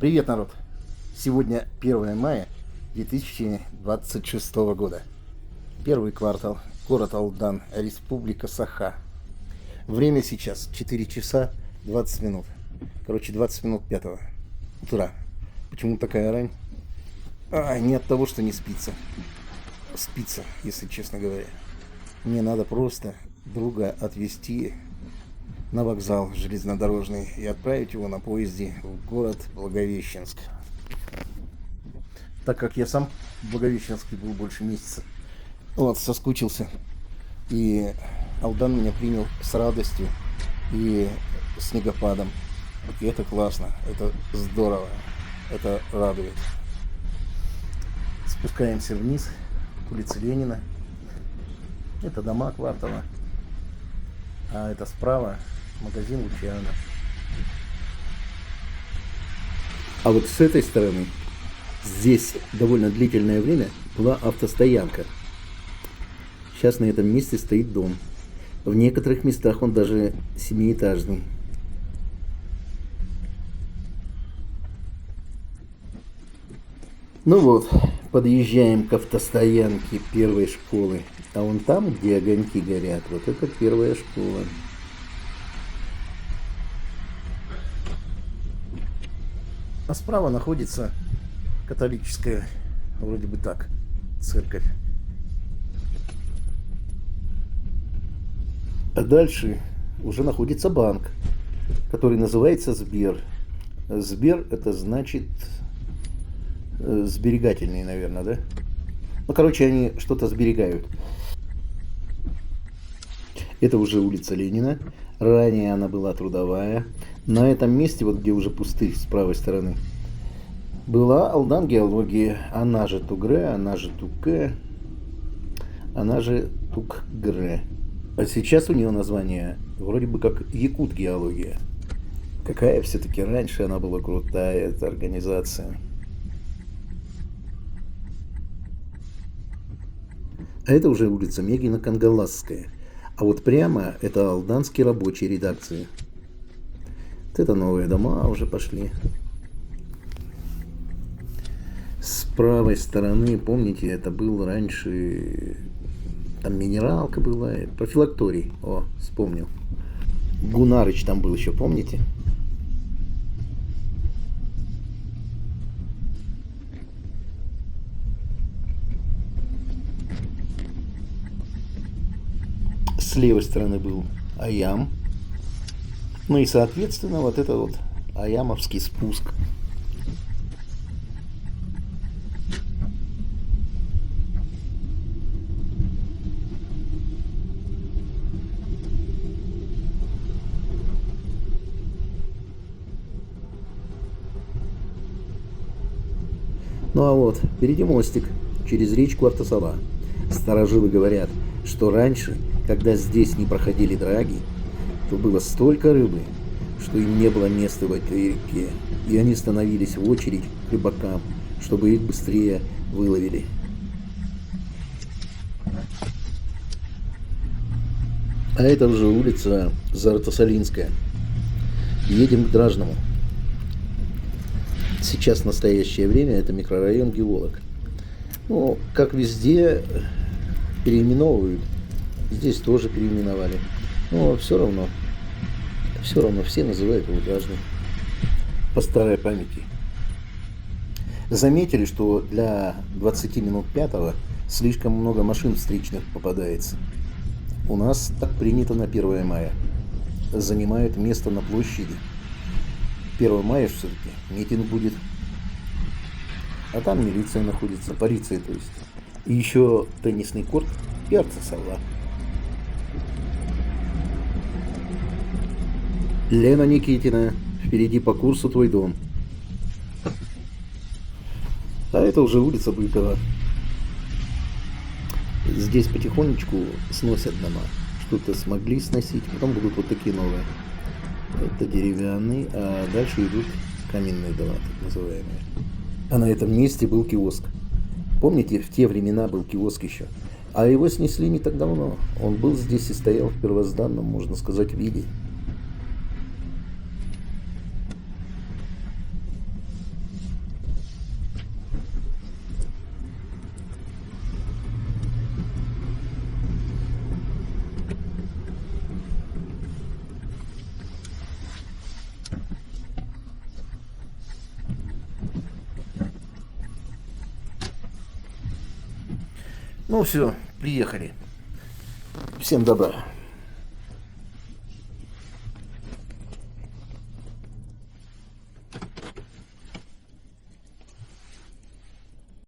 Привет, народ! Сегодня 1 мая 2026 года. Первый квартал. Город Алдан, Республика Саха. Время сейчас 4 часа 20 минут. 20 минут 5 утра. Почему такая рань? Не от того, что не спится. Спится, если честно говоря. Мне надо просто друга отвезти на вокзал железнодорожный и отправить его на поезде в город Благовещенск. Так как я сам в Благовещенске был больше месяца, соскучился. И Алдан меня принял с радостью и снегопадом. И это классно, это здорово, это радует. Спускаемся вниз, улица Ленина. Это дома квартала. А это справа магазин Лучано. А вот с этой стороны здесь довольно длительное время была автостоянка. Сейчас на этом месте стоит дом. В некоторых местах он даже 7-этажный. Ну вот, подъезжаем к автостоянке первой школы. А вон там, где огоньки горят, вот это первая школа. А справа находится католическая, вроде бы так, церковь. А дальше уже находится банк, который называется Сбер. Сбер — это значит сберегательный, наверное, да? Они что-то сберегают. Это уже улица Ленина. Ранее она была Трудовая. На этом месте, вот где уже пустырь с правой стороны, была Алдан Геология, она же Тугре, она же Туке, она же Тукгре. А сейчас у нее название вроде бы как Якут Геология. Какая все-таки раньше она была крутая, эта организация. А это уже улица Мегина-Кангаласская. А вот прямо это алданские рабочие редакции. Вот это новые дома уже пошли. С правой стороны, помните, это был раньше, там минералка была, профилакторий. О, вспомнил. Гунарыч там был еще, помните? С левой стороны был Аям. Ну и соответственно вот это вот Аямовский спуск. Ну а вот, впереди мостик через речку Артасала. Старожилы говорят, что раньше, когда здесь не проходили драги, то было столько рыбы, что им не было места в этой реке, и они становились в очередь к рыбакам, чтобы их быстрее выловили. А это уже улица Заратасалинская. Едем к Дражному. Сейчас в настоящее время это микрорайон Геолог. Ну, как везде, переименовывают. Здесь тоже переименовали. Но все равно все называют его Дражным. По старой памяти. Заметили, что для 20 минут 5 слишком много машин встречных попадается. У нас так принято на 1 мая. Занимают место на площади. 1 мая все-таки митинг будет. А там милиция находится, полиция, то есть. И еще теннисный корт и Артасала. Лена Никитина, впереди по курсу твой дом. А это уже улица Быкова. Здесь потихонечку сносят дома. Что-то смогли сносить, потом будут вот такие новые. Это деревянный, а дальше идут каменные дома, так называемые. А на этом месте был киоск. Помните, в те времена был киоск еще. А его снесли не так давно. Он был здесь и стоял в первозданном, можно сказать, виде. Ну все, приехали. Всем добра.